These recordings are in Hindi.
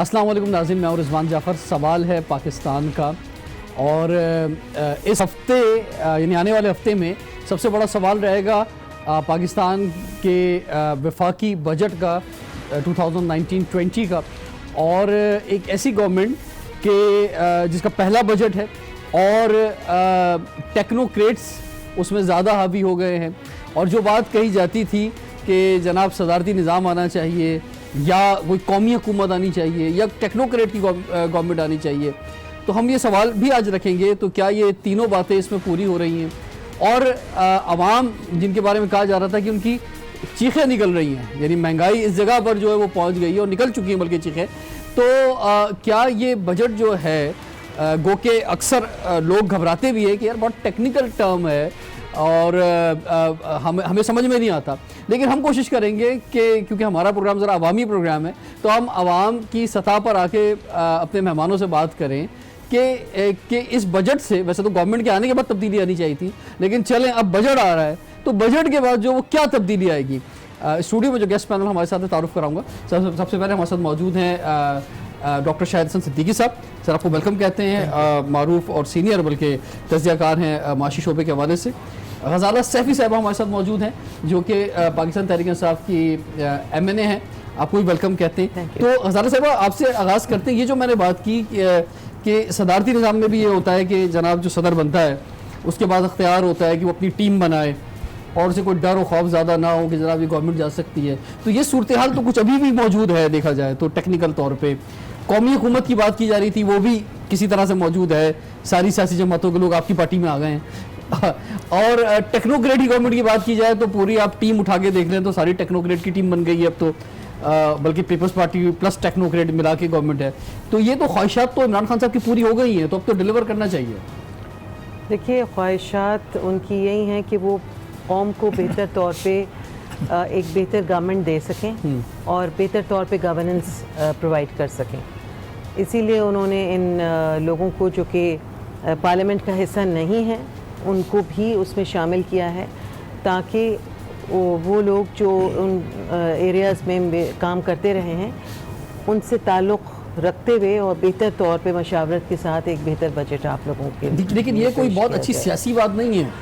अस्सलाम वालेकुम नाज़रीन, मैं और रिजवान जाफ़र। सवाल है पाकिस्तान का और इस हफ्ते यानी आने वाले हफ्ते में सबसे बड़ा सवाल रहेगा पाकिस्तान के वफाकी बजट का 2019-20 का, और एक ऐसी गवर्नमेंट के जिसका पहला बजट है और टेक्नोक्रेट्स उसमें ज़्यादा हावी हो गए हैं। और जो बात कही जाती थी कि जनाब सदारती निज़ाम आना चाहिए या कोई कौमी हुकूमत आनी चाहिए या टेक्नोक्रेट की गवर्नमेंट आनी चाहिए, तो हम ये सवाल भी आज रखेंगे तो क्या ये तीनों बातें इसमें पूरी हो रही हैं। और आवाम जिनके बारे में कहा जा रहा था कि उनकी चीखें निकल रही हैं, यानी महंगाई इस जगह पर जो है वो पहुंच गई है और निकल चुकी है बल्कि चीखें, तो क्या ये बजट जो है गो के अक्सर लोग घबराते भी है कि यार बहुत टेक्निकल टर्म है और हमें समझ में नहीं आता। लेकिन हम कोशिश करेंगे कि क्योंकि हमारा प्रोग्राम ज़रा अवामी प्रोग्राम है, तो हम आवाम की सतह पर आके अपने मेहमानों से बात करें कि इस बजट से, वैसे तो गवर्नमेंट के आने के बाद तब्दीली आनी चाहिए थी, लेकिन चलें अब बजट आ रहा है तो बजट के बाद जो वो क्या तब्दीली आएगी। स्टूडियो में जो गेस्ट पैनल हमारे साथ तारुफ कराऊंगा। सबसे पहले हमारे साथ मौजूद हैं डॉक्टर शाहिद हसन सिद्दीकी साहब। सर आपको वेलकम कहते हैं, मारूफ और सीनियर बल्कि तज्ज़ियाकार हैं माशी शोबे के हवाले से। गजाला सैफ़ी साहब हमारे साथ मौजूद हैं जो कि पाकिस्तान तहरीक इंसाफ की MNA हैं, आपको भी वेलकम कहते हैं। तो गजाला साहब आपसे आगाज़ करते हैं, ये जो मैंने बात की कि सदारती निज़ाम में भी ये होता है कि जनाब जो सदर बनता है उसके बाद अख्तियार होता है कि वो अपनी टीम बनाए और उसे कोई डर और खौफ ज़्यादा ना हो कि जनाब ये गवर्नमेंट जा सकती है। तो ये सूरत हाल तो कुछ अभी भी मौजूद है, देखा जाए तो टेक्निकल तौर पर कौमी हुकूमत की बात की जा रही थी, वो भी किसी तरह से मौजूद है, सारी सियासी जमातों के लोग आपकी पार्टी में आ गए हैं। और टेक्नोक्रेट की गवर्नमेंट की बात की जाए तो पूरी आप टीम उठा के देख रहे हैं तो सारी टेक्नोक्रेट की टीम बन गई है अब तो, बल्कि पीपल्स पार्टी प्लस टेक्नोक्रेट मिला के गवर्नमेंट है। तो ये तो ख्वाहिशात तो इमरान खान साहब की पूरी हो गई हैं, तो अब तो डिलीवर करना चाहिए। देखिए, ख्वाहिशात उनकी यही हैं कि वो कौम को बेहतर तौर पे एक बेहतर गवर्नमेंट दे सकें और बेहतर तौर पे गवर्नेंस प्रोवाइड कर सकें। इसीलिए उन्होंने इन लोगों को जो कि पार्लियामेंट का हिस्सा नहीं है उनको भी उसमें शामिल किया है, ताकि वो लोग जो उन एरियाज़ में काम करते रहे हैं उनसे ताल्लुक़ रखते हुए और बेहतर तौर पे मशावरत के साथ एक बेहतर बजट आप लोगों के। लेकिन ये कोई बहुत अच्छी सियासी बात नहीं है,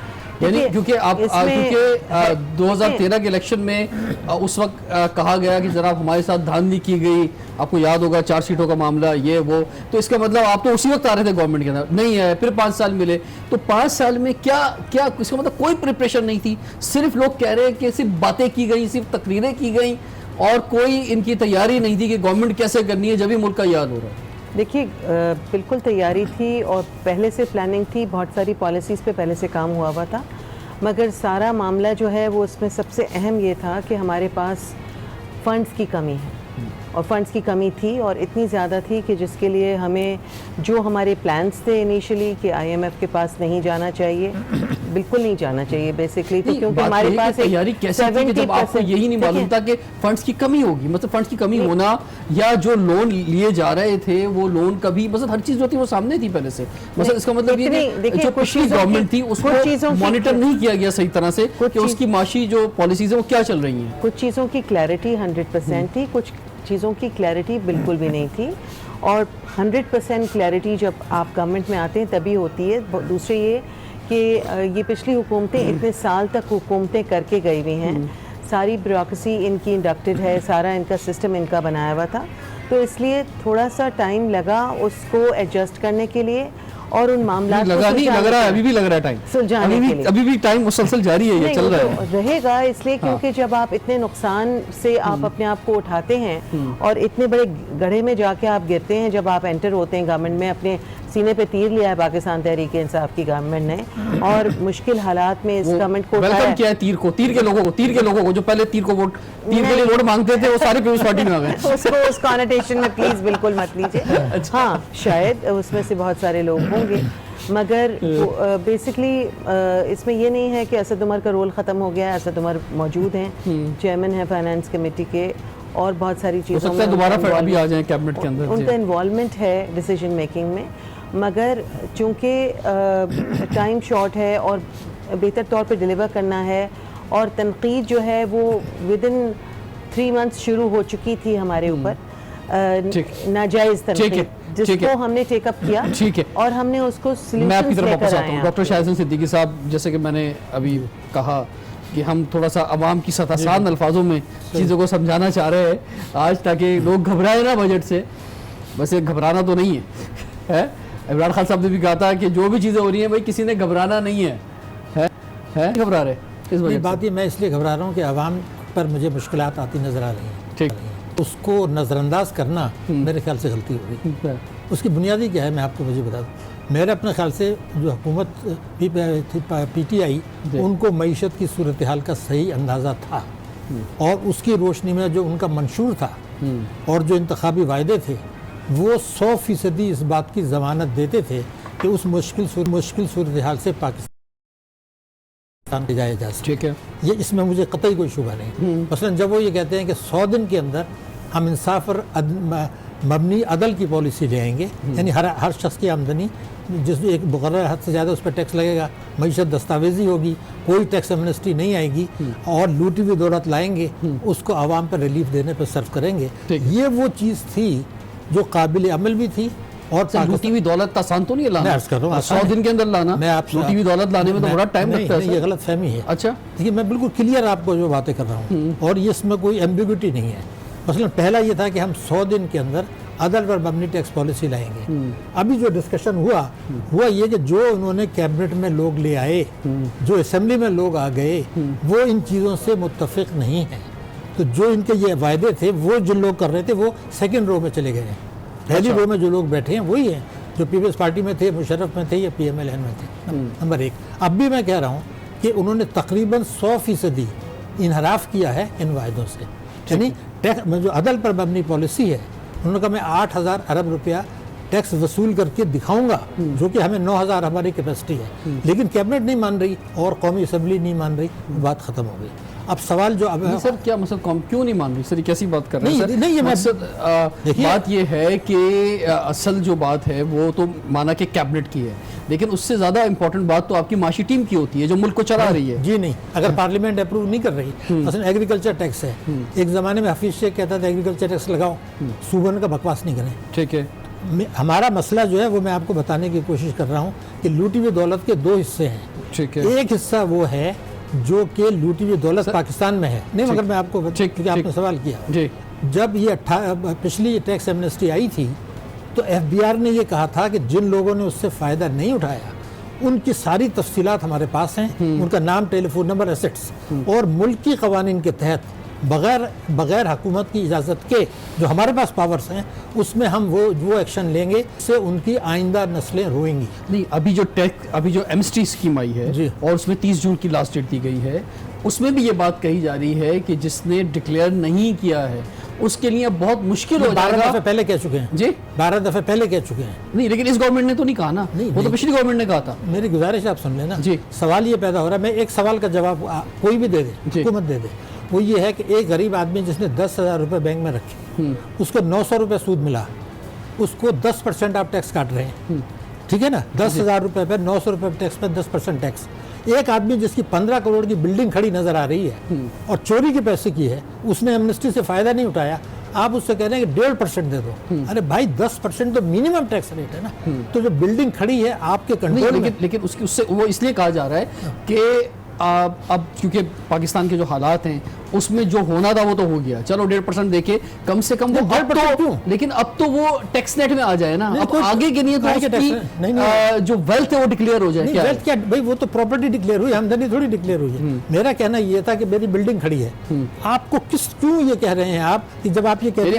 यानी क्योंकि आप क्योंकि 2013 के इलेक्शन में उस वक्त कहा गया कि जनाब हमारे साथ धांधली की गई, आपको याद होगा 4 सीटों का मामला ये वो, तो इसका मतलब आप तो उसी वक्त आ रहे थे गवर्नमेंट के अंदर, नहीं है फिर 5 साल मिले, तो 5 साल में क्या इसका मतलब कोई प्रिपरेशन नहीं थी, सिर्फ लोग कह रहे हैं कि सिर्फ बातें की गई, सिर्फ तकरीरें की गई और कोई इनकी तैयारी नहीं थी कि गवर्नमेंट कैसे करनी है जब भी मुल्क का याद हो रहा है। देखिए, बिल्कुल तैयारी थी और पहले से प्लानिंग थी, बहुत सारी पॉलिसीज़ पे पहले से काम हुआ था, मगर सारा मामला जो है वो उसमें सबसे अहम ये था कि हमारे पास फ़ंड्स की कमी है और फंड्स की कमी थी और इतनी ज़्यादा थी कि जिसके लिए हमें जो हमारे प्लान्स थे इनिशियली कि IMF के पास नहीं जाना चाहिए, बिल्कुल नहीं जाना चाहिए बेसिकली, तो क्योंकि हमारे पास तैयारी कैसे थी कि जब आपको यही नहीं मालूम था कि फंड्स की कमी होगी, मतलब फंड्स की कमी होना या जो लोन लिए जा रहे थे वो लोन कभी मतलब हर चीज़ जो थी वो सामने थी पहले से, मतलब इसका मतलब ये जो पिछली गवर्नमेंट थी उसको मॉनिटर नहीं किया गया सही तरह से कि उसकी माशी जो पॉलिसीज है वो क्या चल रही हैं। कुछ चीज़ों की क्लैरिटी 100% थी, कुछ चीज़ों की क्लैरिटी बिल्कुल भी नहीं थी, और 100% क्लैरिटी जब आप गवर्नमेंट में आते हैं तभी होती है। दूसरे ये कि ये पिछली हुकूमतें इतने साल तक हुकूमतें करके गई हुई हैं, सारी ब्यूरोक्रेसी इनकी इंडक्टेड है, सारा इनका सिस्टम इनका बनाया हुआ था, तो इसलिए थोड़ा सा टाइम लगा उसको एडजस्ट करने के लिए और उन मामला लगा नहीं लग रहा है, अभी भी लग रहा है टाइम सुलझाने के लिए, अभी भी टाइम मुसलसल जारी है, ये चल रहा है रहेगा इसलिए क्योंकि जब आप इतने नुकसान से आप अपने आप को उठाते हैं और इतने बड़े गड्ढे में जाके आप गिरते हैं, जब आप एंटर होते हैं गवर्नमेंट में, अपने सीने पे तीर लिया है पाकिस्तान तहरीक इंसाफ की गवर्नमेंट ने और मुश्किल हालात में इस गवर्नमेंट को वेलकम किया है, तीर के लोगों को जो पहले तीर के लिए वोट मांगते थे वो सारे पीपल्स पार्टी में आ गए। उसको उस कॉनोटेशन में प्लीज बिल्कुल मत लीजिए। हाँ, शायद उसमें से बहुत सारे लोग होंगे, मगर बेसिकली इसमें ये नहीं है कि असद उमर का रोल ख़त्म हो गया है। असद उमर मौजूद हैं, चेयरमैन है फाइनेंस कमेटी के, और बहुत सारी चीज़ों में दोबारा अभी आ जाएं कैबिनेट के अंदर, उनका इन्वॉल्वमेंट है डिसीजन मेकिंग में, मगर चूँकि टाइम शॉर्ट है और बेहतर तौर पे डिलीवर करना है और तनकीद जो है वो विदिन 3 मंथ्स शुरू हो चुकी थी हमारे ऊपर, ठीक। नाजायज ठीक है, तनकीद ठीक है। जिसको हमने टेकअप किया ठीक है। और हमने उसको मैं आपकी सॉल्यूशंस तरफ वापस लेकर आता आए हूँ। हैं। डॉक्टर शाहज़न सिद्दीकी साहब, जैसे कि मैंने अभी कहा कि हम थोड़ा सा आवाम की सतह आसान अल्फाजों में चीज़ों को समझाना चाह रहे हैं आज, ताकि लोग घबराए ना बजट से। वैसे घबराना तो नहीं है इमरान खान साहब ने भी कहा था कि जो भी चीज़ें हो रही हैं भाई किसी ने घबराना नहीं है घबरा रहे इस वजह बात ये मैं इसलिए घबरा रहा हूँ कि आवाम पर मुझे मुश्किलात आती नज़र आ रही हैं। ठीक। उसको नज़रअंदाज करना मेरे ख्याल से गलती हो गई। उसकी बुनियादी क्या है मैं आपको मुझे बता दूँ। मेरे अपने ख्याल से जो हुकूमत PTI उनको मईशत की सूरत हाल का सही अंदाज़ा था और उसकी रोशनी में जो उनका मंशूर था और जो इंतखाबी वायदे थे वो 100% इस बात की ज़मानत देते थे कि उस मुश्किल सूरत हाल से पाकिस्तान ले जाया जा सके। ठीक है। ये इसमें मुझे कतई कोई शुबा नहीं। मसलन जब वो ये कहते हैं कि 100 दिन के अंदर हम इंसाफ और मबनी अदल की पॉलिसी ले आएंगे, यानी हर शख्स की आमदनी जिसमें एक मुकर्रर हद से ज़्यादा उस पर टैक्स लगेगा, मईशत दस्तावेजी होगी, कोई टैक्स एमनेस्टी नहीं आएगी और लूटी हुई दौलत लाएंगे उसको आवाम पर रिलीफ देने पर सर्व करेंगे। ये वो चीज़ थी जो काबिल अमल भी थी। और लूटी हुई दौलत आसान तो नहीं है लाना। 100 दिन के अंदर लाना, मैं आपसे लूटी हुई दौलत लाने में तो बड़ा टाइम लगता है। ये गलत फहमी है। अच्छा, देखिए मैं बिल्कुल क्लियर आपको जो बातें कर रहा हूँ और ये इसमें कोई एम्बिग्यूटी नहीं है। मसलन पहला ये था कि हम 100 दिन के अंदर अदल पर मबनी टैक्स पॉलिसी लाएंगे। अभी जो डिस्कशन हुआ ये कि जो उन्होंने कैबिनेट में लोग ले आए, जो असेंबली में लोग आ गए, वो इन चीज़ों से मुत्तफिक नहीं है। तो जो इनके ये वायदे थे वो जो लोग कर रहे थे वो सेकेंड रो में चले गए हैं। पहली रो में जो लोग बैठे हैं वही हैं जो पीपल्स पार्टी में थे, मुशर्रफ में थे या PMLN में थे। नंबर एक। अब भी मैं कह रहा हूँ कि उन्होंने तकरीबन 100% इनहराफ किया है इन वायदों से। यानी टैक्स में जो अदल पर मबनी पॉलिसी है उन्होंने कहा मैं 8,000 अरब रुपया टैक्स वसूल करके दिखाऊंगा, जो कि हमें 9,000 हमारी कैपेसिटी है, लेकिन कैबिनेट नहीं मान रही और कौमी असम्बली नहीं मान रही, बात खत्म हो गई। अब सवाल जो अब सर क्या मतलब कौन क्यों नहीं मान रही सर, ये कैसी बात कर रहे हैं सर? नहीं, ये मकसद बात ये है कि असल जो बात है वो तो माना कि कैबिनेट की है, लेकिन उससे ज़्यादा इंपॉर्टेंट बात तो आपकी माशी टीम की होती है जो मुल्क को चला रही है। जी नहीं, अगर पार्लियामेंट अप्रूव नहीं कर रही, मसलन एग्रीकल्चर टैक्स है, एक ज़माने में हफीज शेख कहता था एग्रीकल्चर टैक्स लगाओ, सूबन का बकवास नहीं करें। ठीक है। हमारा मसला जो है वो मैं आपको बताने की कोशिश कर रहा हूँ कि लूटी हुई दौलत के 2 हिस्से हैं। ठीक है। एक हिस्सा वो है जो कि लूटी हुई दौलत पाकिस्तान में है। नहीं, मगर मैं आपको क्योंकि आपने सवाल किया जी। जब ये पिछली टैक्स एमनेस्टी आई थी तो FBR ने ये कहा था कि जिन लोगों ने उससे फ़ायदा नहीं उठाया उनकी सारी तफसीलात हमारे पास हैं, उनका नाम, टेलीफोन नंबर, एसेट्स, और मुल्की कवानीन के तहत बगैर हुकूमत की इजाज़त के जो हमारे पास पावर्स हैं उसमें हम वो एक्शन लेंगे से उनकी आइंदा नस्लें रोएंगी। नहीं, अभी जो एमनेस्टी स्कीम आई है और उसमें 30 जून की लास्ट डेट दी गई है, उसमें भी ये बात कही जा रही है कि जिसने डिक्लेयर नहीं किया है उसके लिए बहुत मुश्किल हो जाएगा। 12 दफ़े पहले कह चुके हैं जी, 12 दफ़े पहले कह चुके हैं। नहीं, लेकिन इस गवर्नमेंट ने तो नहीं कहा ना, वो तो पिछली गवर्नमेंट ने कहा था। मेरी गुजारिश आप सुन लेना जी। सवाल ये पैदा हो रहा है, मैं एक सवाल का जवाब कोई भी दे दे, हुकूमत दे दे, वो ये है कि एक गरीब आदमी जिसने 10,000 रुपये बैंक में रखे, उसको 900 रुपये सूद मिला, उसको 10% आप टैक्स काट रहे हैं। ठीक है ना, 10,000 रुपये पर 900 रुपये टैक्स पर 10% टैक्स। एक आदमी जिसकी 15 करोड़ की बिल्डिंग खड़ी नजर आ रही है और चोरी के पैसे की है, उसने एमनेस्टी से फायदा नहीं उठाया, आप उससे कह रहे हैं कि 1.5% दे दो। अरे भाई 10% तो मिनिमम टैक्स रेट है ना। तो जो बिल्डिंग खड़ी है आपके कंट्रोल में, लेकिन उससे वो इसलिए कहा जा रहा है कि अब क्योंकि पाकिस्तान के जो हालात हैं उसमें जो होना था वो तो हो गया, चलो 1.5% देके कम से कम वो अब तो, लेकिन अब तो वो टैक्स नेट में आ जाए ना, अब आगे के लिए तो उसकी जो वेल्थ है वो डिक्लेयर हो जाए। वेल्थ क्या भाई, वो तो प्रॉपर्टी डिक्लेयर हुई, आमदनी थोड़ी डिक्लेयर हुई है। मेरा कहना ये था कि मेरी बिल्डिंग खड़ी है, आपको क्यों ये कह रहे हैं आप कि जब आप ये कह रहे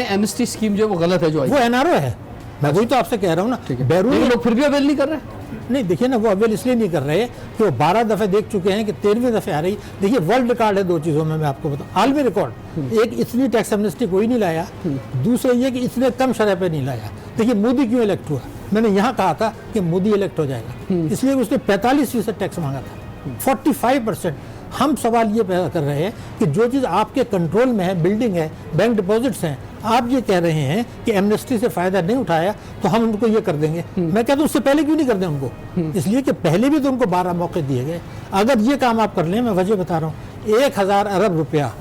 हैं एमनेस्टी स्कीम जो वो गलत है, जो वो NRO है, मैं वही तो आपसे कह रहा हूँ ना। बैरून लोग फिर भी अवेल नहीं कर रहे। नहीं, देखिए ना, वो अवेल इसलिए नहीं कर रहे कि वो 12 दफ़े देख चुके हैं कि 13वीं दफ़े आ रही। देखिए वर्ल्ड रिकॉर्ड है 2 चीज़ों में, मैं आपको बताऊँ, आलमी रिकॉर्ड। एक, इतनी टैक्स एमनेस्टी कोई नहीं लाया, दूसरा ये कि इतने कम शरह पे नहीं लाया। देखिए मोदी क्यों इलेक्ट हुआ, मैंने यहाँ कहा था कि मोदी इलेक्ट हो जाएगा, इसलिए उसने 45% टैक्स मांगा था, 45%। हम सवाल ये पैदा कर रहे हैं कि जो चीज़ आपके कंट्रोल में है, बिल्डिंग है, बैंक डिपॉजिट्स हैं, आप ये कह रहे हैं कि एमनेस्टी से फ़ायदा नहीं उठाया तो हम उनको ये कर देंगे। मैं कहता हूँ उससे पहले क्यों नहीं कर दें उनको, इसलिए कि पहले भी तो उनको 12 मौके दिए गए। अगर ये काम आप कर लें, मैं वजह बता रहा हूँ, 1,000 अरब रुपया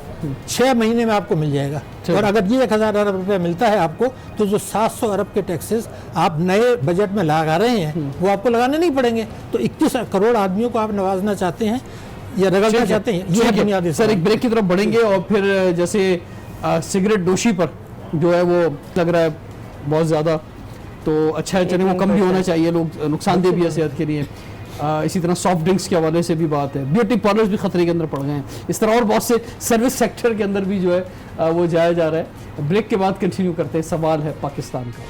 6 महीने में आपको मिल जाएगा। और अगर ये 1000 अरब रुपए मिलता है आपको, तो जो 700 अरब के टैक्सेस आप नए बजट में लगा रहे हैं वो आपको लगाने नहीं पड़ेंगे। तो 21 करोड़ आदमियों को आप नवाजना चाहते हैं या रगड़ना चाहते हैं, ये बुनियादी सर। एक ब्रेक की तरफ बढ़ेंगे और फिर जैसे सिगरेट दोषी पर जो है वो लग रहा है बहुत ज़्यादा, तो अच्छा है, चलिए वो कम भी होना चाहिए, लोग नुकसानदेह भी है सेहत के लिए। इसी तरह सॉफ्ट ड्रिंक्स के हवाले से भी बात है, ब्यूटी पार्लर्स भी खतरे के अंदर पड़ गए हैं, इस तरह और बहुत से सर्विस सेक्टर के अंदर भी जो है वो जाया जा रहा है। ब्रेक के बाद कंटिन्यू करते हैं, सवाल है पाकिस्तान का।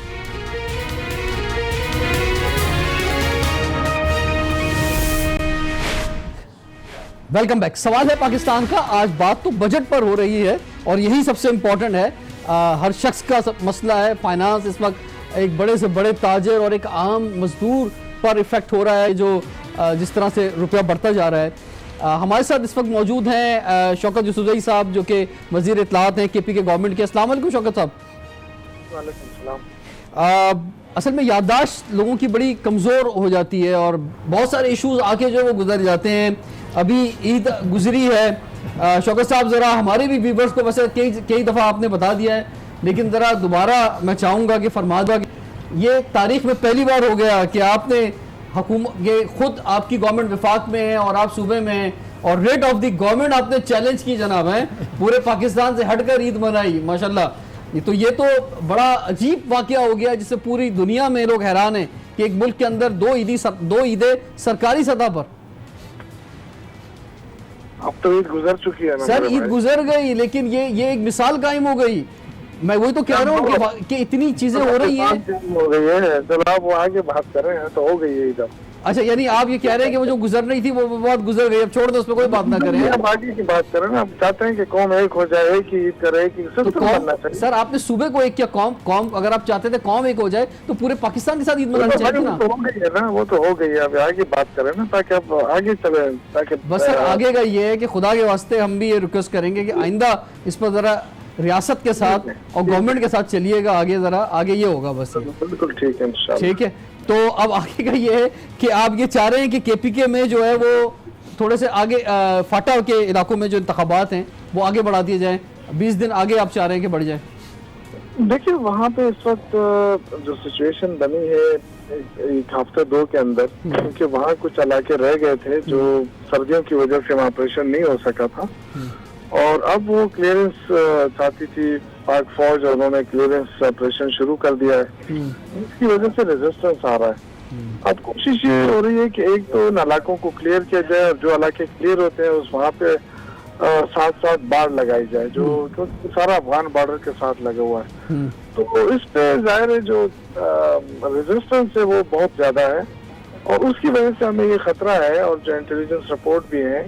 Welcome back. सवाल है पाकिस्तान का। आज बात तो बजट पर हो रही है और यही सबसे इम्पोर्टेंट है। हर शख्स का मसला है। फाइनेंस इस वक्त एक बड़े से बड़े ताजर और एक आम मजदूर पर इफेक्ट हो रहा है, जो जिस तरह से रुपया बढ़ता जा रहा है। हमारे साथ इस वक्त मौजूद हैं शौकत यूसुफजई साहब, जो कि वजीर इत्तलात हैं KP के गवर्नमेंट के। अस्सलाम वालेकुम शौकत साहब। वालेकुम सलाम। असल में याददाश्त लोगों की बड़ी कमज़ोर हो जाती है और बहुत सारे इश्यूज आके जो वो गुजर जाते हैं। अभी ईद गुजरी है। शौकत साहब, ज़रा हमारे भी व्यूवर्स को वैसे कई दफ़ा आपने बता दिया है, लेकिन ज़रा दोबारा मैं चाहूँगा कि फरमा दो कि ये तारीख में पहली बार हो गया कि आपने ये खुद आपकी गवर्नमेंट वफाक में है और आप सूबे में हैं और रेट ऑफ द गवर्नमेंट आपने चैलेंज की जनाब है, पूरे पाकिस्तान से हटकर ईद मनाई माशाल्लाह। तो ये तो बड़ा अजीब वाकया हो गया जिससे पूरी दुनिया में लोग हैरान हैं कि एक मुल्क के अंदर दो ईदें सरकारी सतह पर। अब तो ईद गुजर चुकी है ना सर, ईद गुजर गई, लेकिन ये एक मिसाल कायम हो गई। मैं वही तो कह रहा हूँ कि इतनी चीजें हो रही हैं। हो गई है, चलो आप वो आगे बात कर रहे हैं तो हो गई है ईद। अच्छा, यानी आप ये कह रहे हैं कि वो जो गुजर रही थी वो बात गुजर गई, अब छोड़ दो, उस पर कोई बात ना करें। अब आगे की बात करें ना, आप चाहते हैं कि कौम एक हो जाए, एक ही ईद करे, एक ही सिस्टम बनना चाहिए। सर, आपने सूबे को एक किया, कौम अगर आप चाहते थे कौम एक हो जाए तो पूरे पाकिस्तान के साथ ईद मनानी चाहिए ना। हो गई है ना, वो तो हो गई है। अब आगे बात करें ना ताकि अब आगे चले, ताकि बस सर आगे का ये है कि खुदा के वास्ते हम भी ये रिक्वेस्ट करेंगे कि आइंदा इस पर जरा रियासत के साथ और गवर्नमेंट के साथ चलिएगा आगे, जरा आगे ये होगा बस। बिल्कुल ठीक है इंशाल्लाह। ठीक है, तो अब आगे का ये है कि आप ये चाह रहे हैं कि KPK में जो है वो थोड़े से आगे फाटा के इलाकों में जो इंतखाबात हैं वो आगे बढ़ा दिए जाएं, 20 दिन आगे आप चाह रहे हैं कि बढ़ जाए। देखिए, वहाँ पे इस वक्त जो सिचुएशन बनी है एक हफ्ते दो के अंदर, क्योंकि वहाँ कुछ इलाके रह गए थे जो सर्दियों की वजह से वहाँ ऑपरेशन नहीं हो सका था और अब वो क्लियरेंस चाहती थी पाक फौज और उन्होंने क्लियरेंस ऑपरेशन शुरू कर दिया है। इसकी वजह से रेजिस्टेंस आ रहा है। अब कोशिश ये हो रही है कि एक तो इन इलाकों को क्लियर किया जाए और जो इलाके क्लियर होते हैं उस वहाँ पे साथ साथ बाढ़ लगाई जाए, जो क्योंकि सारा अफगान बॉर्डर के साथ लगा हुआ है। तो इस पे जाहिर है जो रेजिस्टेंस है वो बहुत ज्यादा है और उसकी वजह से हमें ये खतरा है। और जो इंटेलिजेंस रिपोर्ट भी है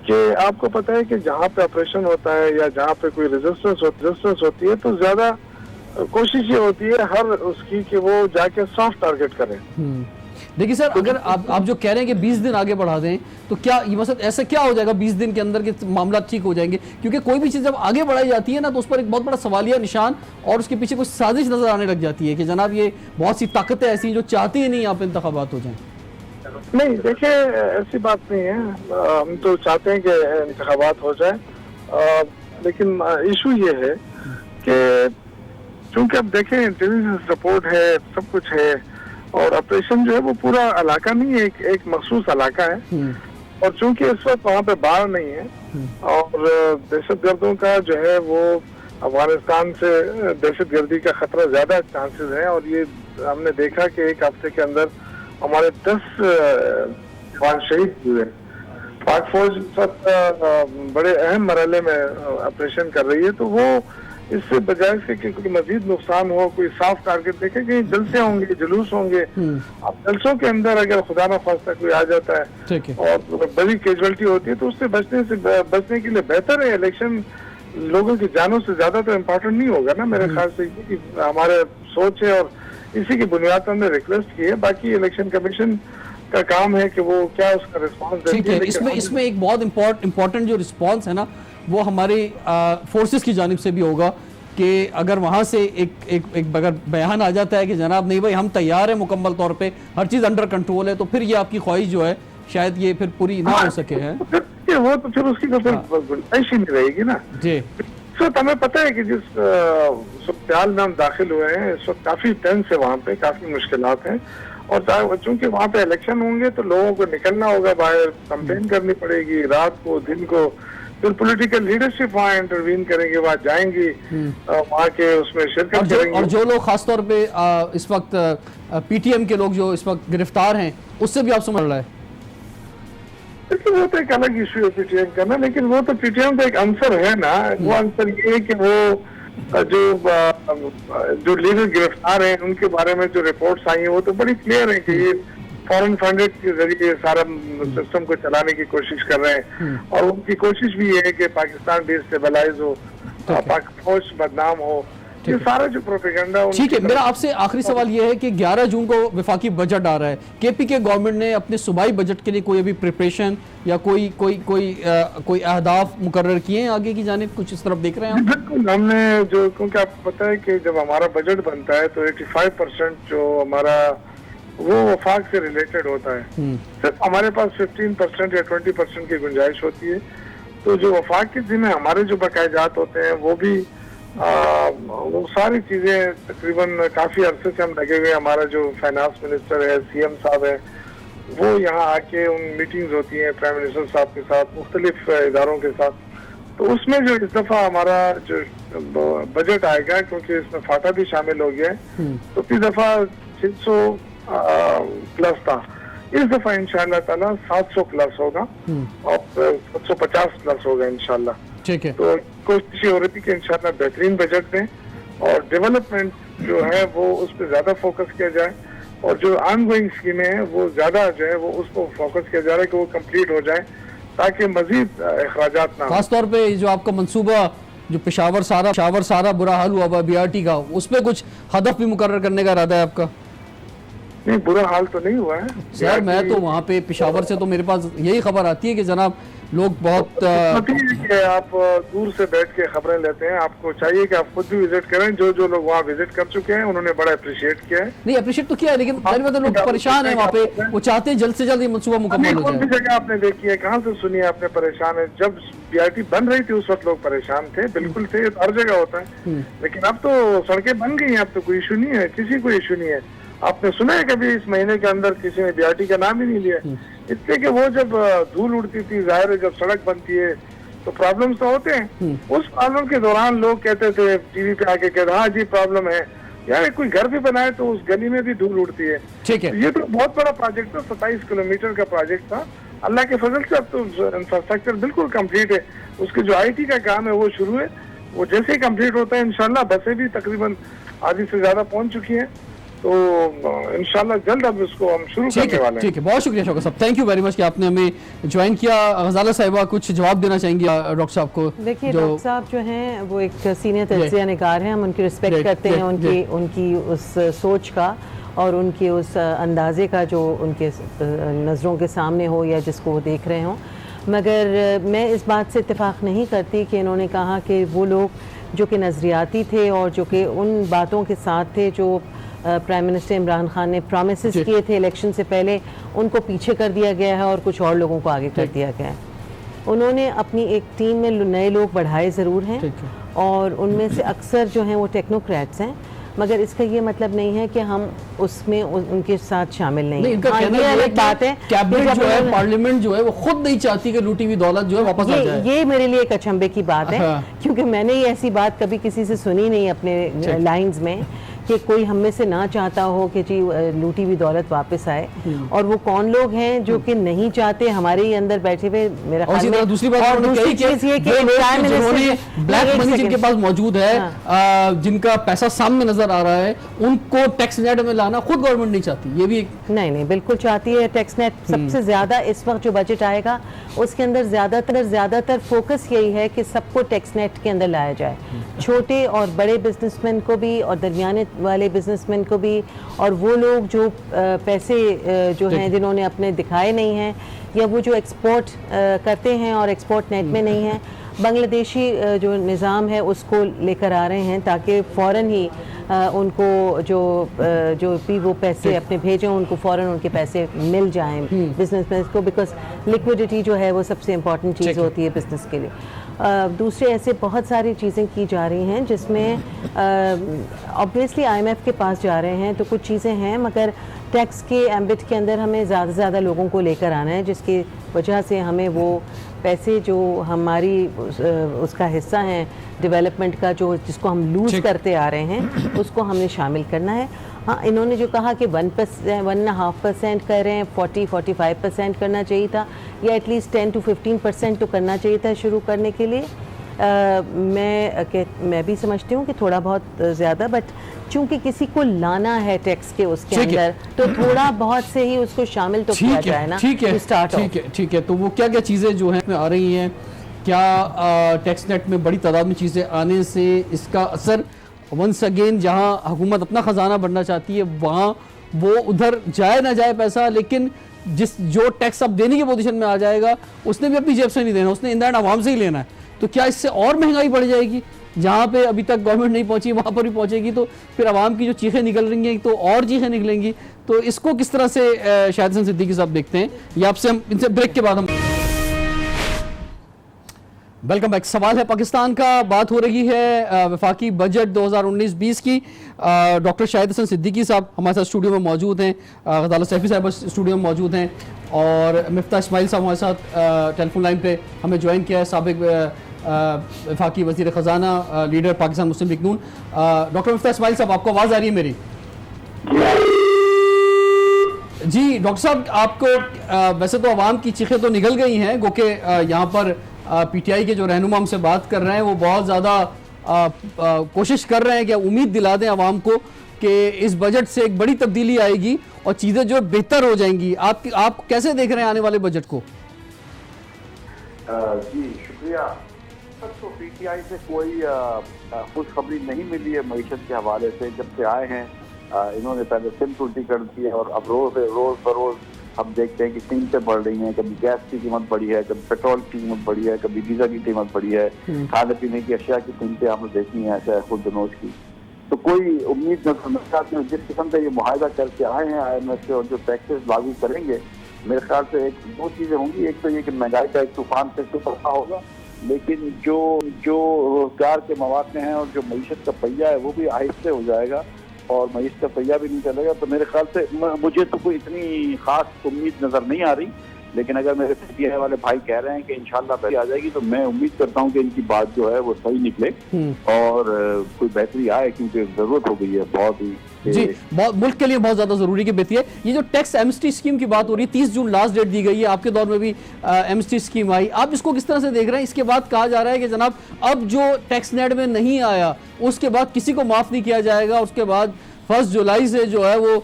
कि आपको पता है कि जहाँ पे ऑपरेशन होता है या जहाँ पे कोई रेजिस्टेंस होती है तो ज्यादा कोशिश ये होती है हर उसकी कि वो जाके सॉफ्ट टारगेट करें। देखिए सर, अगर आप जो कह रहे हैं कि 20 दिन आगे बढ़ा दें तो क्या ये मतलब ऐसा क्या हो जाएगा 20 दिन के अंदर के मामला ठीक हो जाएंगे? क्योंकि कोई भी चीज़ जब आगे बढ़ाई जाती है ना तो उस पर एक बहुत बड़ा सवालिया निशान और उसके पीछे कुछ साजिश नजर आने लग जाती है कि जनाब ये बहुत सी ताकतें ऐसी जो चाहती ही नहीं यहाँ पे इंतखाबात हो जाएं। नहीं, देखिए ऐसी बात नहीं है। हम तो चाहते हैं कि इंतखाबात हो जाए, लेकिन इशू ये है कि चूंकि अब देखें इंटेलिजेंस रिपोर्ट है, सब कुछ है और ऑपरेशन जो है वो पूरा इलाका नहीं है, एक मखसूस इलाका है और चूंकि इस वक्त वहाँ पे बाढ़ नहीं है और दहशतगर्दों का जो है वो अफगानिस्तान से दहशतगर्दी का खतरा ज्यादा चांसेस है और ये हमने देखा कि एक हफ्ते के अंदर हमारे 10 जवान शहीद हुए। पाक फौज बड़े अहम मरहले में ऑपरेशन कर रही है, तो वो इससे बजाय से कि कोई मजीद नुकसान हो, कोई साफ टारगेट देखे, कहीं जलसे होंगे, जुलूस होंगे। अब जलसों के अंदर अगर खुदा न खास्ता कोई आ जाता है और बड़ी कैजुअलिटी होती है तो उससे बचने के लिए बेहतर है इलेक्शन लोगों की जानों से ज्यादा तो इम्पोर्टेंट नहीं होगा ना। मेरे ख्याल से हमारे सोच है और इसी की बुनियाद पर हमने रिक्वेस्ट की है। बाकी इलेक्शन कमीशन का काम है कि वो क्या उसका रिस्पांस देती है। इसमें एक बहुत इम्पोर्टेंट जो रिस्पांस है ना वो हमारी फोर्सेस की जानिब से भी होगा कि अगर वहाँ से एक अगर बयान आ जाता है कि जनाब नहीं भाई हम तैयार हैं मुकम्मल तौर पे, हर चीज़ अंडर कंट्रोल है, तो फिर ये आपकी ख्वाहिश जो है शायद ये फिर पूरी ना हो सके है। देखिए वो तो फिर उसकी तो फिर गुंजाइश ही नहीं रहेगी ना। जी इस वक्त हमें पता है कि जिस सूरत में हम दाखिल हुए हैं इस वक्त काफी टेंस है, वहाँ पे काफी मुश्किलात हैं, और चूंकि वहाँ पे इलेक्शन होंगे तो लोगों को निकलना होगा बाहर, कंपेन करनी पड़ेगी रात को दिन को, फिर पॉलिटिकल लीडरशिप वहाँ इंटरवीन करेंगे, वहाँ जाएंगी, वहाँ के उसमें शिरकत करेंगे। और जो लोग खासतौर पे इस वक्त पीटीएम के लोग जो इस वक्त गिरफ्तार हैं उससे भी आप समझ रहा है। देखिए वो तो एक अलग इशू है पीटीएम का ना, लेकिन वो तो पीटीएम का एक आंसर है ना। वो आंसर ये है कि वो जो लीडर गिरफ्तार हैं उनके बारे में जो रिपोर्ट्स आई हैं वो तो बड़ी क्लियर है कि ये फॉरेन फंडेड के जरिए सारा सिस्टम को चलाने की कोशिश कर रहे हैं, और उनकी कोशिश भी ये है कि पाकिस्तान डिस्टेबलाइज हो, फौज बदनाम हो, ये सारा जो प्रोपेगेंडा। ठीक है, मेरा आपसे आखिरी सवाल ये है कि 11 जून को वफाकी बजट आ रहा है, केपीके गवर्नमेंट ने अपने सूबाई बजट के लिए कोई अभी प्रिपरेशन या कोई अहदाफ मुकर्रर किए हैं आगे की जानिब, कुछ इस तरफ देख रहे हैं? बिल्कुल, हमने जो, क्योंकि आपको पता है कि जब हमारा बजट बनता है तो 85% जो हमारा वो वफाक से रिलेटेड होता है, सिर्फ हमारे पास 15% या 20% की गुंजाइश होती है। तो जो वफाक के जिम्मे हमारे जो बकायजात होते हैं वो भी वो सारी चीजें तकरीबन काफी अरसे से हम लगे हुए। हमारा जो फाइनेंस मिनिस्टर है, सीएम साहब है, वो यहाँ आके उन मीटिंग्स होती हैं प्राइम मिनिस्टर साहब के साथ, मुख्तलिफ इदारों के साथ। तो उसमें जो इस दफा हमारा जो बजट आएगा, क्योंकि इसमें फाटा भी शामिल हो गया है, तो इस दफा 600 प्लस था, इस दफा इंशाअल्लाह ताला 700 प्लस होगा और 750 प्लस होगा इंशाअल्लाह। ठीक है, तो कोशिश हो रही थी कि इंशाअल्लाह बेहतरीन बजट दें और डेवलपमेंट जो है वो उस पर ज्यादा फोकस किया जाए, और जो ऑनगोइंग स्कीमें हैं वो ज्यादा जो है वो उसको फोकस किया जा रहा है कि वो कंप्लीट हो जाए ताकि मजीद अखराजात ना हो। खासतौर पे जो आपका मंसूबा जो पेशावर सारा बुरा हाल हुआ हुआ बीआरटी का, उस पर कुछ हदफ भी मुकर्रर करने का इरादा है आपका? नहीं, बुरा हाल तो नहीं हुआ है सर, मैं तो वहाँ पे पेशावर से तो मेरे पास यही खबर आती है कि जनाब लोग बहुत कि आप दूर से बैठ के खबरें लेते हैं, आपको चाहिए कि आप खुद भी विजिट करें। जो जो लोग वहाँ विजिट कर चुके हैं उन्होंने बड़ा अप्रिशिएट किया है। नहीं, अप्रिशिएट तो किया है, लेकिन तो लोग परेशान हैं वहाँ पे, वो चाहते हैं जल्द से जल्द ये मंसूबा मुकम्मल हो कौन सी जाए। जगह आपने देखी है, कहाँ से सुनी है आपने परेशान है? जब बीआरटी बन रही थी उस वक्त लोग परेशान थे, बिल्कुल थे, हर जगह होता है, लेकिन अब तो सड़कें बन गई हैं, अब तो कोई इशू नहीं है, किसी को इशू नहीं है। आपने सुना है कभी इस महीने के अंदर किसी ने बीआरटी का नाम ही नहीं लिया? इसलिए कि वो जब धूल उड़ती थी, जाहिर है जब सड़क बनती है तो प्रॉब्लम्स तो होते हैं। उस प्रॉब्लम के दौरान लोग कहते थे, टीवी पे आके कहते हाँ जी प्रॉब्लम है यार, कोई घर भी बनाए तो उस गली में भी धूल उड़ती है। ठीक है, ये तो बहुत बड़ा प्रोजेक्ट था, 27 किलोमीटर का प्रोजेक्ट था। अल्लाह के फजल से अब तो इंफ्रास्ट्रक्चर बिल्कुल कंप्लीट है। उसके जो आईटी का काम है वो शुरू है, वो जैसे ही कंप्लीट होता है इंशाल्लाह बसें भी तकरीबन आधी से ज्यादा पहुंच चुकी हैं, तो इंशाल्लाह जल्द अब इसको हम शुरू करने वाले हैं। ठीक है, बहुत शुक्रिया शौकत साहब, थैंक यू वेरी मच कि आपने हमें ज्वाइन किया। गजाला साहिबा कुछ जवाब देना चाहेंगी डॉक्टर साहब को? देखिए, डॉक्टर साहब जो हैं वो एक सीनियर तज्ज़िया निगार हैं, हम उनकी रिस्पेक्ट करते हैं, उनकी उस सोच का और उनके उस अंदाजे का जो उनके नज़रों के सामने हो या जिसको वो देख रहे हों। मगर मैं इस बात से इत्तेफाक नहीं करती कि इन्होंने कहा कि वो लोग जो कि नज़रियाती थे और जो कि उन बातों के साथ थे जो प्राइम मिनिस्टर इमरान खान ने प्रॉमिसेस किए थे इलेक्शन से पहले, उनको पीछे कर दिया गया है और कुछ और लोगों को आगे कर दिया गया है। उन्होंने अपनी एक टीम में नए लोग बढ़ाए ज़रूर हैं और उनमें से अक्सर जो हैं वो टेक्नोक्रेट्स हैं, मगर इसका ये मतलब नहीं है कि हम उसमें उनके साथ शामिल नहीं हैं। ये अलग बात है, कैबिनेट जो है, पार्लियामेंट जो है वो खुद नहीं चाहती कि लूटी हुई दौलत जो है वापस आ जाए। ये मेरे लिए एक अचंभे की बात है, क्योंकि मैंने ये ऐसी बात कभी किसी से सुनी नहीं अपने लाइंस में कि कोई हम में से ना चाहता हो कि जी लूटी हुई दौलत वापस आए। और वो कौन लोग हैं जो कि नहीं चाहते हमारे ही अंदर बैठे हुए, मेरा ख्याल में। दूसरी बात और दूसरी चीज ये कि ब्लैक मनी जिनके पास मौजूद है, जिनका पैसा सामने नजर आ रहा है, उनको टैक्स नेट में लाना खुद गवर्नमेंट नहीं चाहती। ये भी नहीं बिल्कुल चाहती है टैक्स नेट। सबसे ज्यादा इस वक्त जो बजट आएगा उसके अंदर ज्यादातर फोकस यही है कि सबको टैक्स नेट के अंदर लाया जाए, छोटे और बड़े बिजनेसमैन को भी और दरमियाने वाले बिजनेसमैन को भी, और वो लोग जो पैसे जो हैं जिन्होंने अपने दिखाए नहीं हैं या वो जो एक्सपोर्ट करते हैं और एक्सपोर्ट नेट में नहीं है, बांग्लादेशी जो निज़ाम है उसको लेकर आ रहे हैं ताकि फ़ौरन ही उनको जो भी वो पैसे अपने भेजें उनको फ़ौरन उनके पैसे मिल जाएं बिजनेसमैन को, बिकॉज लिक्विडिटी जो है वो सबसे इम्पॉर्टेंट चीज़ होती है बिज़नेस के लिए। दूसरे ऐसे बहुत सारी चीज़ें की जा रही हैं जिसमें ऑब्वियसली IMF के पास जा रहे हैं, तो कुछ चीज़ें हैं मगर टैक्स के एम्बिट के अंदर हमें ज़्यादा से ज़्यादा लोगों को लेकर आना है, जिसकी वजह से हमें वो पैसे जो हमारी उसका हिस्सा है डेवलपमेंट का, जो जिसको हम लूज़ करते आ रहे हैं उसको हमने शामिल करना है। हाँ, इन्होंने जो कहा कि 1.5% कर रहे हैं, 40-45% करना चाहिए था, या एटलीस्ट 10 to 15% तो करना चाहिए था शुरू करने के लिए। मैं भी समझती हूँ कि थोड़ा बहुत ज़्यादा, बट चूंकि किसी को लाना है टैक्स के उसके अंदर तो थोड़ा बहुत से ही उसको शामिल तो किया जाए ना। ठीक है। तो वो क्या क्या चीज़ें जो हैं आ रही हैं, क्या टैक्स नेट में बड़ी तादाद में चीज़ें आने से इसका असर वंस अगेन जहां हुकूमत अपना खजाना बढ़ना चाहती है वहां वो उधर जाए ना जाए पैसा, लेकिन जो टैक्स अब देने की पोजीशन में आ जाएगा उसने भी अपनी जेब से नहीं देना, उसने इन दैट आवाम से ही लेना है। तो क्या इससे और महंगाई बढ़ जाएगी? जहां पे अभी तक गवर्नमेंट नहीं पहुंची वहां पर भी पहुंचेगी, तो फिर आवाम की जो चीखें निकल रही हैं तो और चीखें निकलेंगी। तो इसको किस तरह से शाहिद हसन सिद्दीकी साहब देखते हैं? या आपसे हम इनसे ब्रेक के बाद हम वेलकम बैक। सवाल है पाकिस्तान का, बात हो रही है वफाकी बजट 2019-20 की। डॉक्टर शाहिद हसन सिद्दीकी साहब हमारे साथ स्टूडियो में मौजूद हैं, गजाला सैफी साहब स्टूडियो में मौजूद हैं, और मिफ्ता इस्माइल साहब हमारे साथ टेलीफोन लाइन पे हमें ज्वाइन किया है, साबिक वफाकी वज़ीर ख़जाना, लीडर पाकिस्तान मुस्लिम लीग नून। डॉक्टर मिफ्ता इस्माइल साहब, आपको आवाज़ आ रही है मेरी? जी डॉक्टर साहब, आपको वैसे तो आवाम की चीखें तो निकल गई हैं, गो के यहाँ पर PTI के जो रहनुमा हमसे बात कर रहे हैं वो बहुत ज़्यादा कोशिश कर रहे हैं कि उम्मीद दिला दें आवाम को कि इस बजट से एक बड़ी तब्दीली आएगी और चीज़ें जो बेहतर हो जाएंगी। आप कैसे देख रहे हैं आने वाले बजट को? जी शुक्रिया। तब तो PTI से कोई खुशखबरी नहीं मिली है मईशत के हवाले से। जब से आए हैं इन्होंने पहले सिर्फ उल्टी कर दी है, और अब रोज़ बरोज़ हम देखते हैं कि कीमतें बढ़ रही हैं। कभी गैस की कीमत बढ़ी है, कभी पेट्रोल की कीमत बढ़ी है, कभी डीजल की कीमत बढ़ी है, खाने पीने की अशिया की कीमतें हमने देखी हैं, ऐसा खुर्दनोश की। तो कोई उम्मीद न जिस किस्म से ये मुआहदा करके आए हैं IMF से, और जो टैक्सेस लागू करेंगे, मेरे ख्याल से दो चीज़ें होंगी। एक तो ये कि महंगाई का एक तूफान फिर से पड़ता होगा, लेकिन जो रोजगार के मौके हैं और जो मईशत का पहिया है वो भी आहिस्ते हो जाएगा, और मईशत का पहिया भी नहीं चलेगा। तो मेरे ख्याल से मुझे तो कोई इतनी खास उम्मीद नजर नहीं आ रही, लेकिन अगर मेरे PTI वाले भाई कह रहे हैं कि इंशाल्लाह बेहतरी आ जाएगी, तो मैं उम्मीद करता हूं कि इनकी बात जो है वो सही निकले और कोई बेहतरी आए, क्योंकि जरूरत हो गई है बहुत ही। जी, मुल्क के लिए बहुत ज्यादा जरूरी की बेहतरी है। ये जो टैक्स एमनेस्टी स्कीम की बात हो रही है, 30 जून लास्ट डेट दी गई है, आपके दौर में भी एमनेस्टी स्कीम आई, आप इसको किस तरह से देख रहे हैं? इसके बाद कहा जा रहा है कि जनाब अब जो टैक्स नेट में नहीं आया उसके बाद किसी को माफ नहीं किया जाएगा, उसके बाद 1 जुलाई से जो है वो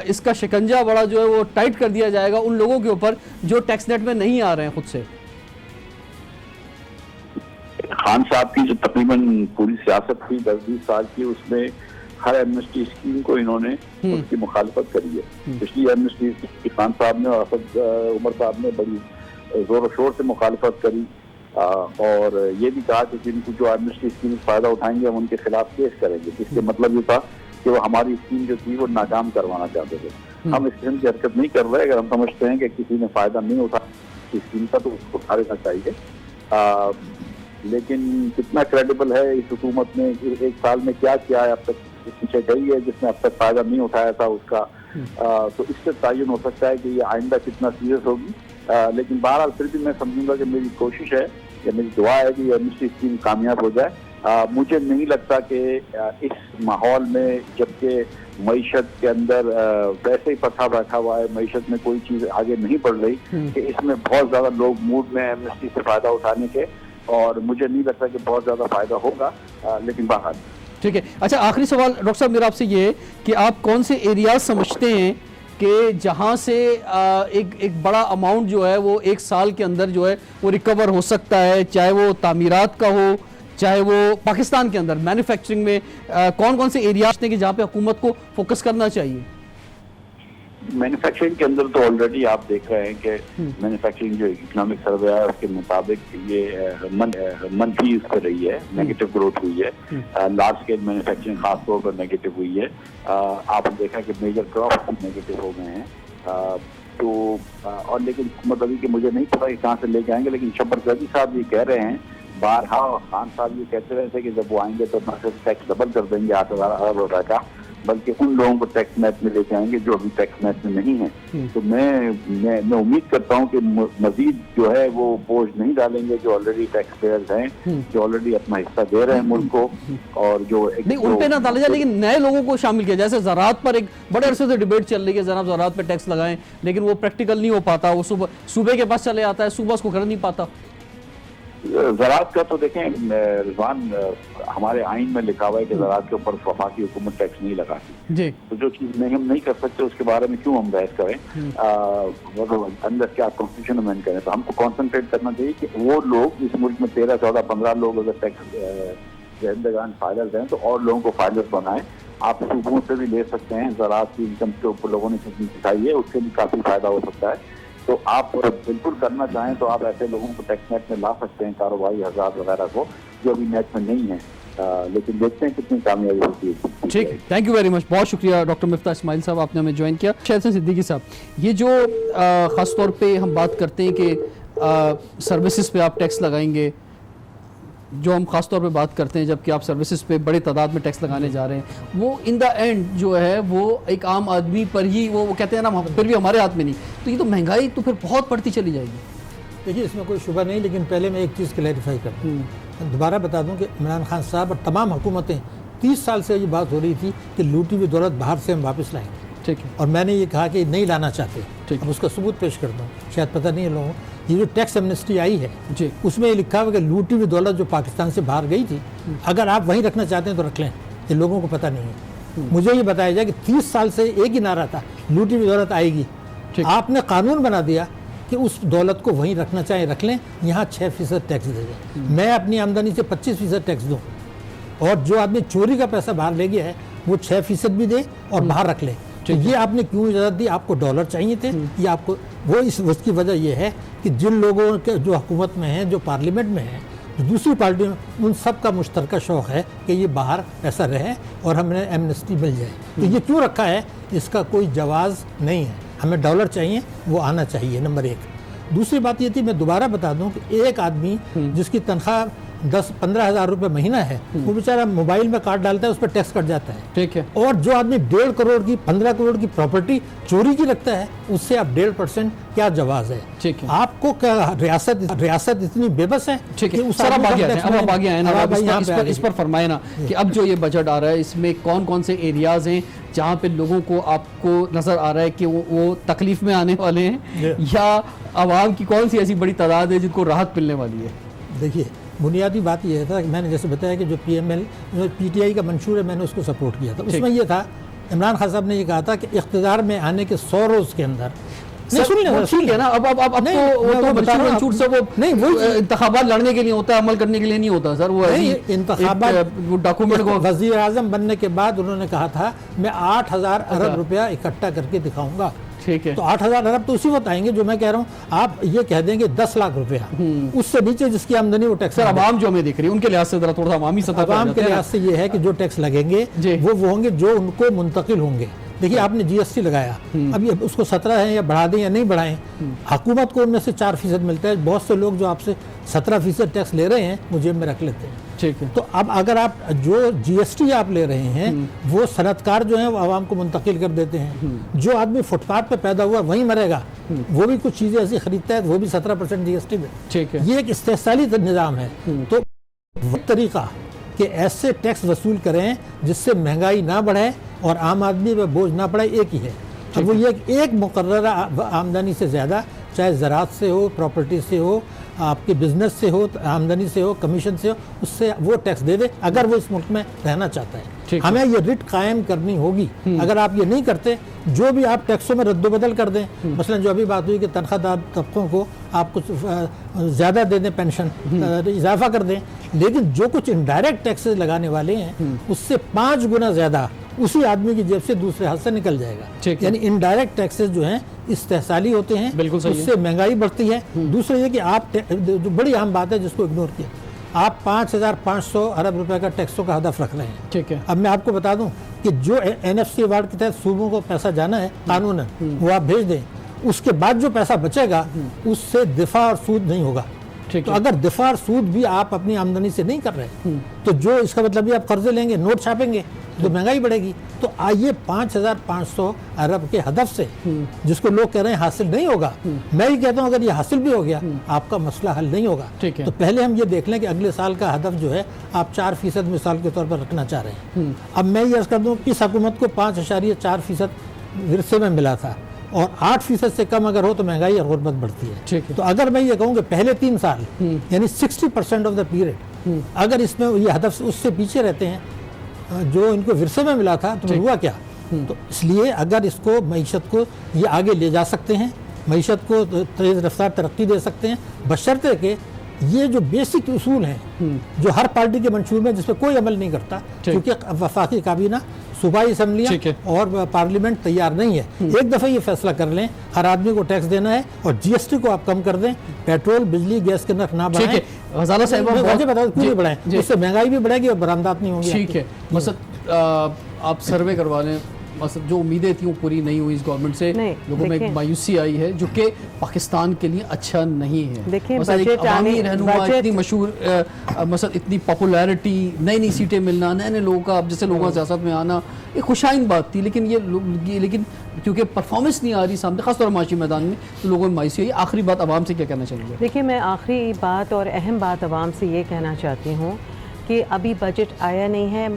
इसका शिकंजा बड़ा जो है वो टाइट कर दिया जाएगा उन लोगों के ऊपर जो टैक्स नेट में नहीं आ रहे हैं खुद से। खान साहब की जो तकरीबन पूरी सियासत थी 10-20 साल की, उसमें हर एमनेस्टी स्कीम को इन्होंने उसकी मुखालफत करी है। पिछली एमनेस्टी खान साहब ने और असद उमर साहब ने बड़ी जोर शोर से मुखालफत करी, और ये भी कहा कि जिनको जो एमनेस्टी स्कीम से फायदा उठाएंगे हम उनके खिलाफ केस करेंगे, जिसके मतलब ये था कि वो हमारी स्कीम जो थी वो नाकाम करवाना चाहते थे। हम इस किस्म की हरकत नहीं कर रहे। अगर हम समझते हैं कि किसी ने फायदा नहीं उठा इस स्कीम का तो उसको उठा लेना चाहिए, लेकिन कितना क्रेडिबल है इस हुकूमत ने एक साल में क्या किया है अब तक, पीछे गई है जिसने अब तक फायदा नहीं उठाया था उसका, तो इससे तयन हो सकता है कि ये आइंदा कितना सीरियस होगी। लेकिन बहरहाल फिर भी मैं समझूंगा कि मेरी कोशिश है या मेरी दुआ है कि एमनेस्टी स्कीम कामयाब हो जाए। मुझे नहीं लगता कि इस माहौल में, जबकि मईशत के अंदर वैसे ही पथा बैठा हुआ है, मईशत में कोई चीज़ आगे नहीं बढ़ रही, कि इसमें बहुत ज़्यादा लोग मूड में एमनेस्टी से फ़ायदा उठाने के, और मुझे नहीं लगता कि बहुत ज़्यादा फ़ायदा होगा, लेकिन बाहर। ठीक है। अच्छा, आखिरी सवाल डॉक्टर साहब मेरा आपसे ये है कि आप कौन से एरियाज समझते हैं कि जहाँ से एक बड़ा अमाउंट जो है वो एक साल के अंदर जो है वो रिकवर हो सकता है, चाहे वो तामीरात का हो, चाहे वो पाकिस्तान के अंदर मैन्युफैक्चरिंग में कौन कौन से एरियाज हैं कि जहाँ पे हुकूमत को फोकस करना चाहिए? मैन्युफैक्चरिंग के अंदर तो ऑलरेडी आप देख रहे हैं कि मैन्युफैक्चरिंग जो इकोनॉमिक सर्वे है उसके मुताबिक ये मंथली उस पर रही है, नेगेटिव ग्रोथ हुई है। लार्ज स्केल मैन्युफैक्चरिंग खास तौर पर नेगेटिव हुई है। आपने देखा कि मेजर क्रॉप नेगेटिव हो गए हैं। तो और लेकिन हुकूमत अभी कि मुझे नहीं पता कि कहाँ से लेके आएंगे, लेकिन शब्बर गजी साहब ये कह रहे हैं बारहा, और खान साहब ये कहते रहे थे कि जब वो आएंगे तो टैक्स डबल कर देंगे 8,000 अरब रुपए का, बल्कि उन लोगों को टैक्स नेट में लेके आएंगे जो अभी टैक्स नेट में नहीं है। तो मैं उम्मीद करता हूं कि मजीद जो है वो बोझ नहीं डालेंगे जो ऑलरेडी टैक्स पेयर्स हैं, जो ऑलरेडी अपना हिस्सा दे रहे हैं मुल्क को, और जो नहीं उन पे ना डाला जाए, लेकिन नए लोगों को शामिल किया। जैसे ज़राअत पर एक बड़े अरसे से डिबेट चल रही है, जनाब ज़राअत पे टैक्स लगाएं, लेकिन वो प्रैक्टिकल नहीं हो पाता, वो सूबे के पास चले आता है, सूबा उसको कर नहीं पाता। ज़राअत का तो देखें रिजवान, हमारे आइन में लिखा हुआ है कि ज़राअत के ऊपर वफाकी हुकूमत टैक्स नहीं लगाती जी। तो जो चीज़ हम नहीं कर सकते उसके बारे में क्यों हम बहस करें, अंदर क्या कॉन्स्टिट्यूशन अमेंड करें। तो हमको कॉन्सेंट्रेट करना चाहिए कि वो लोग इस मुल्क में 13, 14, 15 लोग अगर टैक्स दहंदगान फाइलर्स हैं तो और लोगों को फाइलर्स बनाएं। आप सूबों से भी ले सकते हैं, ज़राअत की इनकम के ऊपर लोगों ने कितनी सिखाई है उससे भी काफ़ी फायदा हो सकता है। तो आप बिल्कुल करना चाहें तो आप ऐसे लोगों को टैक्स नेट में ला सकते हैं, कारोबारी हज़ार वगैरह को, जो अभी नेट में नहीं है। लेकिन देखते हैं कितनी कामयाबी होती है। ठीक, थैंक यू वेरी मच, बहुत शुक्रिया डॉक्टर मिफ्ता इस्माइल साहब, आपने हमें ज्वाइन किया। शहजाद सिद्दीकी साहब, ये जो ख़ास तौर पे हम बात करते हैं कि सर्विसेज पे आप टैक्स लगाएंगे, जो हम खास तौर पे बात करते हैं जबकि आप सर्विसेज पे बड़े तादाद में टैक्स लगाने जा रहे हैं, वो इन द एंड जो है वो एक आम आदमी पर ही वो कहते हैं ना, फिर भी हमारे हाथ में नहीं। तो ये तो महंगाई तो फिर बहुत बढ़ती चली जाएगी। देखिए इसमें कोई शुबा नहीं, लेकिन पहले मैं एक चीज़ क्लैरिफाई कर दूँ, दोबारा बता दूं कि इमरान खान साहब और तमाम हुकूमतें 30 साल से ये बात हो रही थी कि लूटी हुई दौलत बाहर से हम वापस लाएंगे, ठीक है, और मैंने ये कहा कि नहीं लाना चाहते। अब उसका सबूत पेश कर दूँ, शायद पता नहीं है लोगों, ये जो टैक्स एमनेस्टी आई है जी, उसमें ये लिखा हुआ कि लूटी हुई दौलत जो पाकिस्तान से बाहर गई थी, अगर आप वहीं रखना चाहते हैं तो रख लें, ये लोगों को पता नहीं है। मुझे ये बताया जाए कि 30 साल से एक ही नारा था, लूटी हुई दौलत आएगी। आपने कानून बना दिया कि उस दौलत को वहीं रखना चाहे रख लें, यहाँ 6% टैक्स दे दें, मैं अपनी आमदनी से 25% टैक्स दूँ, और जो आदमी चोरी का पैसा बाहर ले गया है वो 6% भी दे और बाहर रख ले। तो ये आपने क्यों इजाज़त दी? आपको डॉलर चाहिए थे या आपको वो? उसकी वजह यह है कि जिन लोगों के जो हुकूमत में हैं, जो पार्लियामेंट में हैं, जो दूसरी पार्टी में, उन सब का मुश्तरका शौक़ है कि ये बाहर पैसा रहे और हमें एमनेस्टी मिल जाए। तो ये क्यों रखा है, इसका कोई जवाज़ नहीं है। हमें डॉलर चाहिए, वो आना चाहिए, नंबर 1। दूसरी बात ये थी, मैं दोबारा बता दूं कि एक आदमी जिसकी तनख्वाह 10-15 हज़ार रुपये महीना है, वो बेचारा मोबाइल में कार्ड डालता है, उस पर टैक्स कट जाता है, ठीक है। और जो आदमी 1.5 करोड़ की 15 करोड़ की प्रॉपर्टी चोरी की रखता है, उससे आप 1.5% क्या जवाब है? ठीक है। आपको क्या रियासत इतनी बेबस है? ठीक है, इस पर फरमाए ना कि अब जो ये बजट आ रहा है इसमें कौन कौन से एरियाज हैं जहाँ पे लोगों को आपको नजर आ रहा है कि वो तकलीफ में आने वाले हैं, या आवाम की कौन सी ऐसी बड़ी तादाद है जिनको राहत मिलने वाली है? देखिए, बुनियादी बात यह था कि मैंने जैसे बताया कि जो PML जो PTI का मंशूर है, मैंने उसको सपोर्ट किया था। उसमें यह था, इमरान खान साहब ने ये कहा था कि इख्तियार में आने के 100 रोज़ के अंदर ठीक है ना, अब मंशूर से वो नहीं, वो इंतखाबात लड़ने के लिए होता है, अमल करने के लिए नहीं होता सर। वो इंतखाबात डॉक्यूमेंट को वज़ीर आज़म बनने के बाद उन्होंने कहा था मैं 8,000 अरब रुपया इकट्ठा करके दिखाऊंगा, ठीक है। तो 8,000 अरब तो उसी वक्त आएंगे जो मैं कह रहा हूँ। आप ये कह देंगे 10 लाख रुपया, उससे नीचे जिसकी आमदनी वो टैक्स। सर आवाम जो हमें दिख रही है उनके लिहाज से थोड़ा अवामी सतह, आवाम के लिहाज से ये है कि जो टैक्स लगेंगे वो होंगे जो उनको मुंतकिल होंगे। देखिए, आपने GST लगाया, अब ये उसको 17 है, या बढ़ा दें या नहीं बढ़ाएं, हुकूमत को उनमें से 4% मिलता है। बहुत से लोग जो आपसे 17% टैक्स ले रहे हैं वो जेब में रख लेते हैं, ठीक है। तो अब अगर आप जो GST आप ले रहे हैं वो सनतकार जो है वो आवाम को मुंतकिल कर देते हैं। जो आदमी फुटपाथ पे पैदा हुआ वहीं मरेगा, वो भी कुछ चीज़ें ऐसी खरीदता है, वो भी 17% GST में, ठीक है। ये एक इस्तेहसाली निज़ाम है। तो वो तरीका कि ऐसे टैक्स वसूल करें जिससे महंगाई ना बढ़े और आम आदमी पर बोझ ना पड़े, एक ही है। अब वो ये एक मुकर्ररा आमदनी से ज़्यादा, चाहे ज़राअत से हो, प्रॉपर्टी से हो, आपके बिजनेस से हो, आमदनी से हो, कमीशन से हो, उससे वो टैक्स दे दे अगर वो इस मुल्क में रहना चाहता है। हमें ये रिट कायम करनी होगी। अगर आप ये नहीं करते, जो भी आप टैक्सों में रद्दोबदल कर दें, मसलन जो अभी बात हुई कि तनख्वाहदार तबकों को आप कुछ ज़्यादा दे दें, पेंशन इजाफा कर दें, लेकिन जो कुछ इनडायरेक्ट टैक्सेस लगाने वाले हैं उससे 5 गुना ज़्यादा उसी आदमी की जेब से दूसरे हाथ से निकल जाएगा। ठीक है। यानी इनडायरेक्ट टैक्सेस जो हैं इस्तेहसाली होते हैं, बिल्कुल सही है। उससे महंगाई बढ़ती है। दूसरा ये कि आप जो बड़ी अहम बात है जिसको इग्नोर किया, आप 5,500 अरब रुपए का टैक्सों का हदफ रख रहे हैं। ठीक है। अब मैं आपको बता दूं कि जो NFC अवार्ड के तहत सूबों को पैसा जाना है कानूनन, वो आप भेज दें, उसके बाद जो पैसा बचेगा उससे दिफा और सूद नहीं होगा। ठीक तो है। अगर दिफा और सूद भी आप अपनी आमदनी से नहीं कर रहे तो जो इसका मतलब भी आप कर्जे लेंगे, नोट छापेंगे तो महंगाई बढ़ेगी। तो आइए 5,500 अरब के हदफ से, जिसको लोग कह रहे हैं हासिल नहीं होगा, मैं ही कहता हूं अगर ये हासिल भी हो गया आपका मसला हल नहीं होगा। ठीक है। तो पहले हम ये देख लें कि अगले साल का हदफ जो है आप 4% मिसाल के तौर पर रखना चाह रहे हैं। अब मैं ये अर्ज कर दूं कि इस हुकूमत को 5.4% विरसे में मिला था और 8% से कम अगर हो तो महंगाई और गुर्बत बढ़ती है। ठीक है। तो अगर मैं ये कहूँ कि पहले 3 साल यानी 60% ऑफ द पीरियड अगर इसमें ये हदफ से उससे पीछे रहते हैं जो इनको विरसे में मिला था तो हुआ क्या। तो इसलिए अगर इसको मईशत को ये आगे ले जा सकते हैं, मईशत को तेज़ रफ्तार तरक्की दे सकते हैं, बशर्ते कि ये जो बेसिक उसूल हैं जो हर पार्टी के मंशूर में जिस पर कोई अमल नहीं करता, क्योंकि वफाकी काबीना, सूबाई असम्बलियाँ और पार्लियामेंट तैयार नहीं है। एक दफ़ा ये फैसला कर लें हर आदमी को टैक्स देना है और GST को आप कम कर दें, पेट्रोल बिजली गैस के नर्ख ना बढ़ाएं, हज़ाला साहब क्यों नहीं बढ़ाएं, उससे महंगाई भी बढ़ेगी और बरामदात नहीं होंगी। ठीक है। मसद आप सर्वे करवा लें, मसद जो उम्मीदें थी वो पूरी नहीं हुई इस गवर्नमेंट से, लोगों में एक मायूसी आई है जो कि पाकिस्तान के लिए अच्छा नहीं है। देखिए मसद एक अवामी रहनुमा, इतनी मशहूर मसद इतनी पॉपुलैरिटी, नई नई सीटें मिलना, नए नए लोगों का अब जैसे लोगों का सियासत में आना एक खुशाइन बात थी, लेकिन लेकिन क्योंकि परफॉर्मेंस नहीं आ रही सामने, खासतौर माशी मैदान में, तो लोगों में मायूसी आई। आखिरी बात आवाम से क्या कहना चाहिए? देखिए मैं आखिरी बात और अहम बात आवाम से ये कहना चाहती हूँ कि अभी बजट आया नहीं है,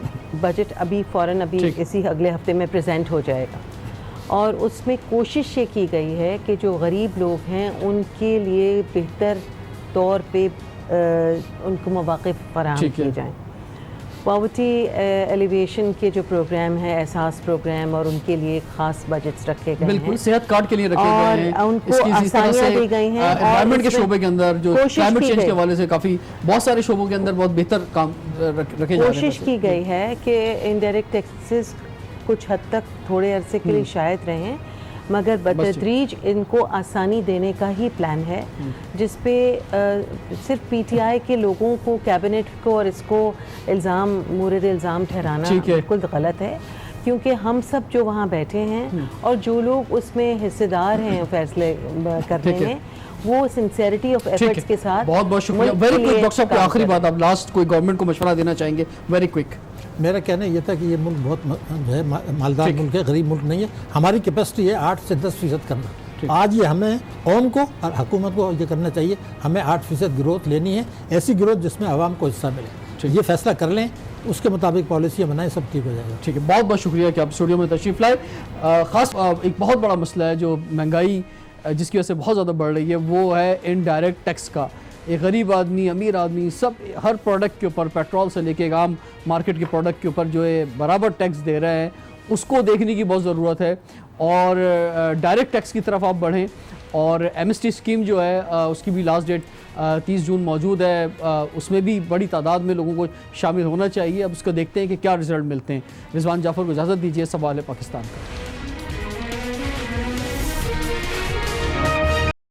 बजट अभी फ़ौरन अभी इसी अगले हफ्ते में प्रेजेंट हो जाएगा और उसमें कोशिश ये की गई है कि जो गरीब लोग हैं उनके लिए बेहतर तौर पे उनको मौक़े फराहम किए जाएँ। पॉवर्टी एलिवेशन के जो प्रोग्राम है, एहसास प्रोग्राम, और उनके लिए ख़ास बजट्स रखे गए बिल्कुल हैं, सेहत कार्ड के लिए रखे गए हैं, उनको आसानियाँ दी गई हैं, एनवायरनमेंट के शोबे के अंदर जो क्लाइमेट चेंज के हवाले से काफ़ी बहुत सारे शोबों के अंदर बहुत बेहतर काम रखे जा रहे हैं। कोशिश की गई है कि इनडायरेक्ट टैक्सेस कुछ हद तक थोड़े अरसे के लिए शायद रहें, मगर बतदरीज इनको आसानी देने का ही प्लान है, जिस पे सिर्फ PTI के लोगों को, कैबिनेट को और इसको मूरद इल्ज़ाम ठहराना बिल्कुल गलत है, क्योंकि हम सब जो वहाँ बैठे हैं और जो लोग उसमें हिस्सेदार हैं फैसले करने में, वो सिंसेरिटी ऑफ एफर्ट्स के साथ। बहुत बहुत शुक्रिया। वेरी क्विक डॉक्टर साहब, आखिरी बात, आप लास्ट कोई गवर्नमेंट को मशवरा देना चाहेंगे? Very quick. मेरा कहना ये था कि ये मुल्क बहुत जो है मालदार मुल्क है, गरीब मुल्क नहीं है। हमारी कैपेसिटी है 8 से 10% करना। आज ये हमें कौम को और हुकूमत को ये करना चाहिए, हमें 8% ग्रोथ लेनी है, ऐसी ग्रोथ जिसमें आवाम को हिस्सा मिले। ये फैसला कर लें, उसके मुताबिक पॉलिसी बनाएं, सब ठीक हो जाएगा। ठीक है, बहुत बहुत शुक्रिया कि आप स्टूडियो में तशरीफ लाए। ख़ास एक बहुत बड़ा मसला है जो महंगाई जिसकी वजह से बहुत ज़्यादा बढ़ रही है, वो है इनडायरेक्ट टैक्स का। एक गरीब आदमी, अमीर आदमी, सब हर प्रोडक्ट के ऊपर, पेट्रोल से लेके आम मार्केट के प्रोडक्ट के ऊपर जो है बराबर टैक्स दे रहे हैं, उसको देखने की बहुत ज़रूरत है। और डायरेक्ट टैक्स की तरफ आप बढ़ें। और MST स्कीम जो है उसकी भी लास्ट डेट 30 जून मौजूद है, उसमें भी बड़ी तादाद में लोगों को शामिल होना चाहिए। अब उसको देखते हैं कि क्या रिज़ल्ट मिलते हैं। रिजवान जाफ़र को इजाज़त दीजिए। सवाल है पाकिस्तान का।